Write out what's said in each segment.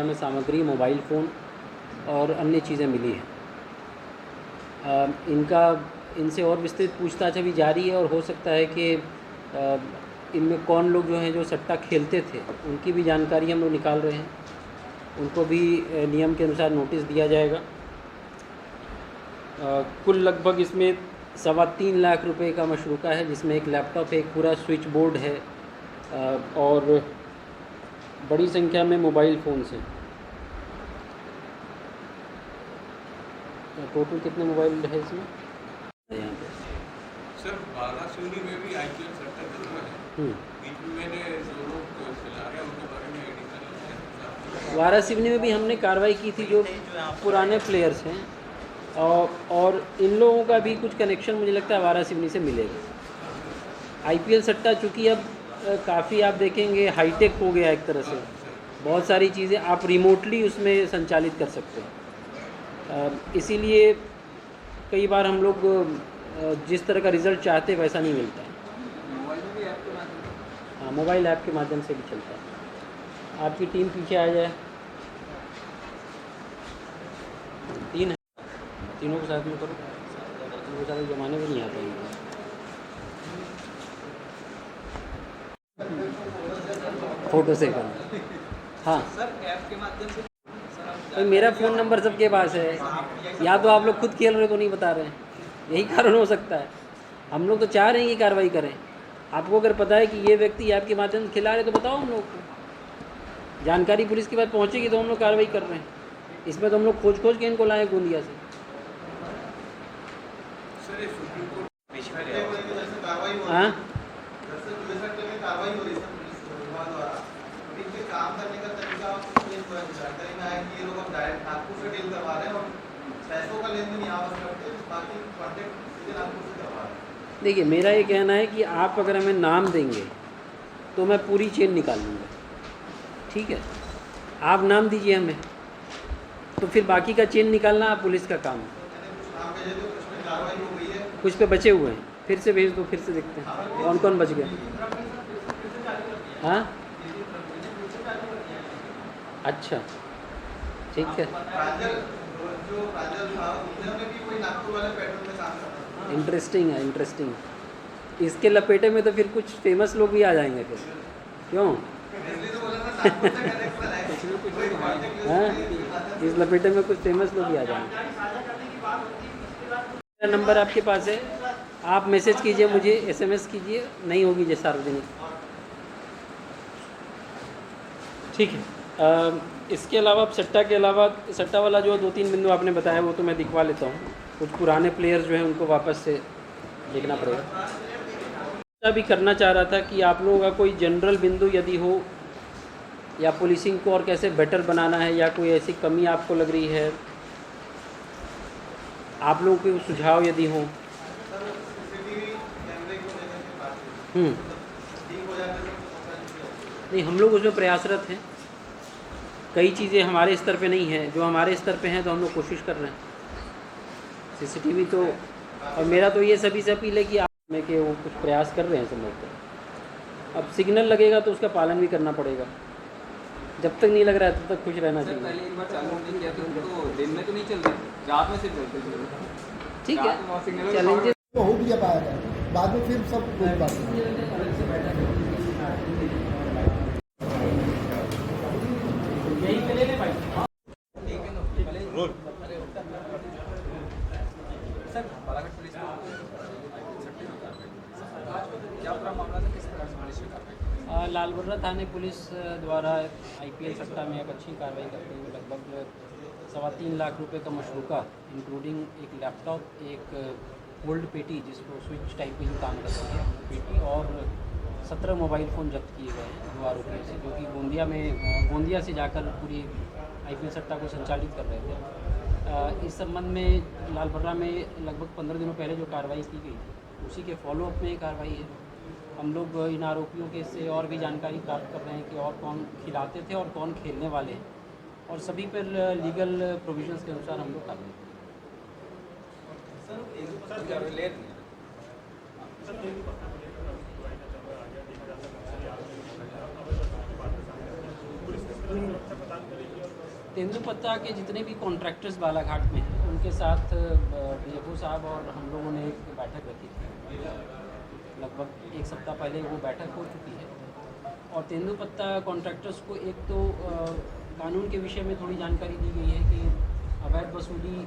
मात्रा में सामग्री, मोबाइल फ़ोन और अन्य चीज़ें मिली हैं। इनसे और विस्तृत पूछताछ अभी जारी है और हो सकता है कि इनमें कौन लोग जो हैं जो सट्टा खेलते थे उनकी भी जानकारी हम लोग निकाल रहे हैं। उनको भी नियम के अनुसार नोटिस दिया जाएगा। कुल लगभग इसमें 3.25 लाख रुपए का मशरूका है, जिसमें एक लैपटॉप है, एक पूरा स्विच बोर्ड है और बड़ी संख्या में मोबाइल फ़ोन्स हैं। टोटल कितने मोबाइल है इसमें यहाँ पे? सर वाराणसी में भी आईपीएल सट्टा चल रहा है। बीच में मैंने जो लोग खिला रहे हैं उनके बारे में एडिशन वाराणसी में भी हमने कार्रवाई की थी, जो पुराने प्लेयर्स हैं और इन लोगों का भी कुछ कनेक्शन मुझे लगता है वाराणसी से मिलेगा। आईपीएल सट्टा चूँकि अब काफ़ी आप देखेंगे हाईटेक हो गया एक तरह से, बहुत सारी चीज़ें आप रिमोटली उसमें संचालित कर सकते हैं। इसीलिए कई बार हम लोग जिस तरह का रिज़ल्ट चाहते हैं वैसा नहीं मिलता है। हाँ, मोबाइल ऐप के माध्यम से भी चलता है। आपकी टीम पीछे आ जाए, 3 है, तीनों को साथ में करो, तीनों साथ जमाने में नहीं आ पाएंगे। फ़ोटो से करो। हाँ सर, ऐप के माध्यम से तो मेरा फ़ोन नंबर सबके पास है, या तो आप लोग खुद खेल रहे हो तो नहीं बता रहे हैं, यही कारण हो सकता है। हम लोग तो चाह रहे हैं कि कार्रवाई करें। आपको अगर पता है कि ये व्यक्ति ऐप के माध्यम से खिला रहे तो बताओ हम लोग को, जानकारी पुलिस के पास पहुँचेगी तो हम लोग कार्रवाई कर रहे हैं। इसमें तो हम लोग खोज के इनको लाए गोंदिया से। हाँ देखिए, मेरा ये कहना है कि आप अगर हमें नाम देंगे तो मैं पूरी चेन निकाल लूँगा, ठीक है। आप नाम दीजिए हमें, तो फिर बाकी का चेन निकालना आप पुलिस का काम है। कुछ पे बचे हुए हैं, फिर से भेज दो, फिर से देखते हैं कौन कौन बच गए। हाँ अच्छा, ठीक है। इंटरेस्टिंग है, इंटरेस्टिंग। इसके लपेटे में तो फिर कुछ फेमस लोग भी आ जाएंगे फिर, क्यों? हाँ, इस लपेटे में कुछ फेमस लोग भी आ जाएंगे। मेरा नंबर आपके पास है, आप मैसेज कीजिए मुझे, एसएमएस कीजिए, नहीं होगी जैसे सार्वजनिक, ठीक है। इसके अलावा सट्टा के अलावा सट्टा वाला जो 2-3 बिंदु आपने बताया वो तो मैं दिखवा लेता हूँ। कुछ पुराने प्लेयर्स जो हैं उनको वापस से देखना पड़ेगा। भी करना चाह रहा था कि आप लोगों का कोई जनरल बिंदु यदि हो, या पुलिसिंग को और कैसे बेटर बनाना है, या कोई ऐसी कमी आपको लग रही है, आप लोगों के सुझाव यदि हों। नहीं, हम लोग उसमें प्रयासरत हैं। कई चीज़ें हमारे स्तर पे नहीं है, जो हमारे स्तर पे हैं तो हम लोग कोशिश कर रहे हैं। सीसीटीवी तो, और मेरा तो ये सभी से अपील है कि आप में के वो कुछ प्रयास कर रहे हैं सब लोग। अब सिग्नल लगेगा तो उसका पालन भी करना पड़ेगा। जब तक नहीं लग रहा है तब तक खुश रहना चाहिए। पहले एक बार चालू किया तो दिन में तो नहीं चल रही, रात में सिर्फ चलते थे। ठीक है, चैलेंजेस हो भी पाया है, बाद में फिर सब कोई बात नहीं। सर, बालाघाट पुलिस को क्या पूरा मामला था, किस प्रकार से पुलिस ने कार्रवाई की? लालबर्रा थाने पुलिस द्वारा आईपीएल सट्टा में एक अच्छी कार्रवाई करते हुए लगभग 3.25 लाख रुपए का मशरूका, इंक्लूडिंग एक लैपटॉप, एक गोल्ड पेटी जिसको स्विच टाइप में जो काम करती है पेटी, और 17 मोबाइल फ़ोन जब्त किए गए हैं 2 आरोपियों से, जो कि गोंदिया से जाकर पूरी आईपीएल सट्टा को संचालित कर रहे थे। इस संबंध में लालबर्रा में लगभग 15 दिनों पहले जो कार्रवाई की गई थी उसी के फॉलोअप में ये कार्रवाई है। हम लोग इन आरोपियों के से और भी जानकारी प्राप्त कर रहे हैं कि और कौन खिलाते थे और कौन खेलने वाले हैं, और सभी पर लीगल प्रोविजंस के अनुसार हम लोग कार्रवाई सर तेंदुपत्ता के जितने भी कॉन्ट्रैक्टर्स बालाघाट में हैं उनके साथ डीएफओ साहब और हम लोगों ने एक बैठक रखी थी। लगभग एक सप्ताह पहले वो बैठक हो चुकी है और तेंदुपत्ता कॉन्ट्रैक्टर्स को एक तो कानून के विषय में थोड़ी जानकारी दी गई है कि अवैध वसूली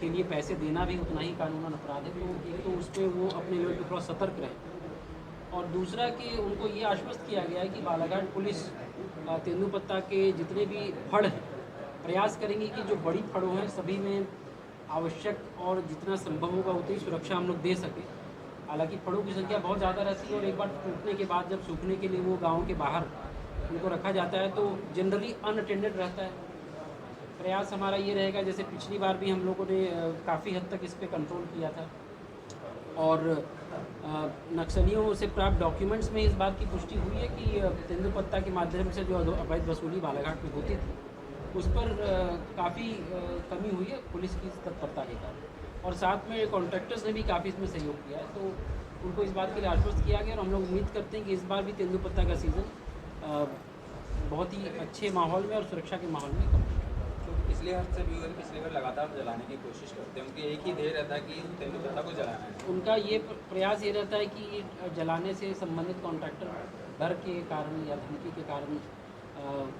के लिए पैसे देना भी उतना ही कानूनन अपराध है। तो एक तो उस पर वो अपने लेवल पर थोड़ा सतर्क रहें और दूसरा कि उनको ये आश्वस्त किया गया है कि बालाघाट पुलिस तेंदुपत्ता के जितने भी फड़ हैं प्रयास करेंगे कि जो बड़ी फड़ों हैं सभी में आवश्यक और जितना संभव होगा उतनी सुरक्षा हम लोग दे सकें। हालांकि फड़ों की संख्या बहुत ज़्यादा रहती है और एक बार टूटने के बाद जब सूखने के लिए वो गाँव के बाहर उनको रखा जाता है तो जनरली अनअटेंडेड रहता है। प्रयास हमारा ये रहेगा, जैसे पिछली बार भी हम लोगों ने काफ़ी हद तक इस पर कंट्रोल किया था और नक्सलियों से प्राप्त डॉक्यूमेंट्स में इस बात की पुष्टि हुई है कि तेंदुपत्ता के माध्यम से जो अवैध वसूली बालाघाट में होती थी उस पर काफ़ी कमी हुई है पुलिस की तत्परता के कारण और साथ में कॉन्ट्रैक्टर्स ने भी काफ़ी इसमें सहयोग किया है। तो उनको इस बात के लिए आश्वस्त किया गया और हम लोग उम्मीद करते हैं कि इस बार भी तेंदुपत्ता का सीज़न बहुत ही अच्छे माहौल में और सुरक्षा के माहौल में कंप्लीट तो पिछले हफ्ते भी और पिछले बार लगातार जलाने की कोशिश करते हैं, उनके एक ही ध्येय रहता है कि तेंदुपत्ता को जलाना है। उनका ये प्रयास ये रहता है कि जलाने से संबंधित कॉन्ट्रैक्टर डर के कारण या धमकी के कारण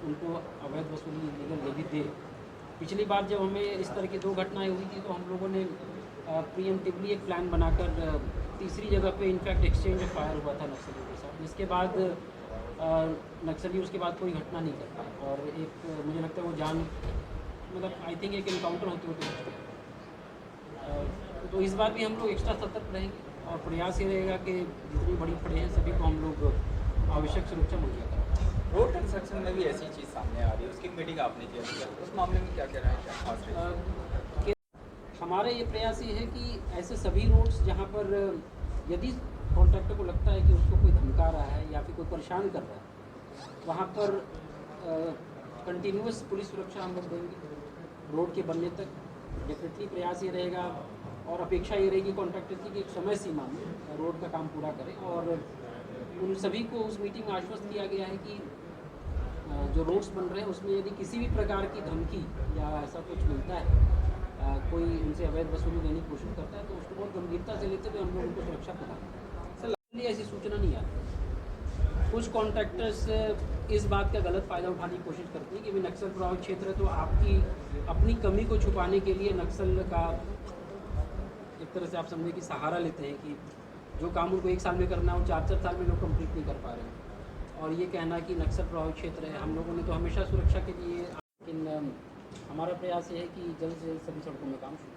उनको अवैध वसूली इलीगल लेवी दे। पिछली बार जब हमें इस तरह की 2 घटनाएं हुई थी तो हम लोगों ने प्रीएम्प्टिवली एक प्लान बनाकर तीसरी जगह पे इनफैक्ट एक्सचेंज ऑफ फायर हुआ था नक्सलियों के साथ, जिसके बाद नक्सली उसके बाद कोई घटना नहीं कर पाए और एक मुझे लगता है वो जान मतलब आई थिंक एक इनकाउंटर होते तो इस बार भी हम लोग एक्स्ट्रा सतर्क रहेंगे और प्रयास ये रहेगा कि जितनी बड़ी फड़े हैं सभी को हम लोग आवश्यक सुरक्षा मुहैया कराएं। रोड कंस्ट्रक्शन में भी ऐसी चीज़ सामने आ रही है, उसकी मीटिंग आपने की है, उस मामले में क्या कह रहे हैं, क्या खास रही? हमारा ये प्रयास ये है कि ऐसे सभी रोड्स जहाँ पर यदि कॉन्ट्रैक्टर को लगता है कि उसको कोई धमका रहा है या फिर कोई परेशान कर रहा है वहाँ पर कंटिन्यूअस पुलिस सुरक्षा हम लोग देंगे रोड के बनने तक। डेफिनेटली प्रयास ये रहेगा और अपेक्षा ये रहेगी कॉन्ट्रैक्टर की कि एक समय सीमा में रोड का काम पूरा करें और उन सभी को उस मीटिंग में आश्वस्त किया गया है कि जो रोड्स बन रहे हैं उसमें यदि किसी भी प्रकार की धमकी या ऐसा कुछ मिलता है कोई उनसे अवैध वसूली लेने की कोशिश करता है तो उसको बहुत गंभीरता से लेते हुए हम लोग उनको सुरक्षा प्रदान करें। सर ऐसी सूचना नहीं आती। कुछ कॉन्ट्रैक्टर्स इस बात का गलत फ़ायदा उठाने की कोशिश करते हैं कि भी नक्सल प्रभावित क्षेत्र है तो आपकी अपनी कमी को छुपाने के लिए नक्सल का एक तरह से आप समझे कि सहारा लेते हैं कि जो काम उनको 1 साल में करना है वो 4-4 साल में लोग कंप्लीट नहीं कर पा रहे हैं और ये कहना कि नक्सल प्रभावित क्षेत्र है। हम लोगों ने तो हमेशा सुरक्षा के लिए, लेकिन हमारा प्रयास ये है कि जल्द से जल्द सभी सड़कों में काम शुरू।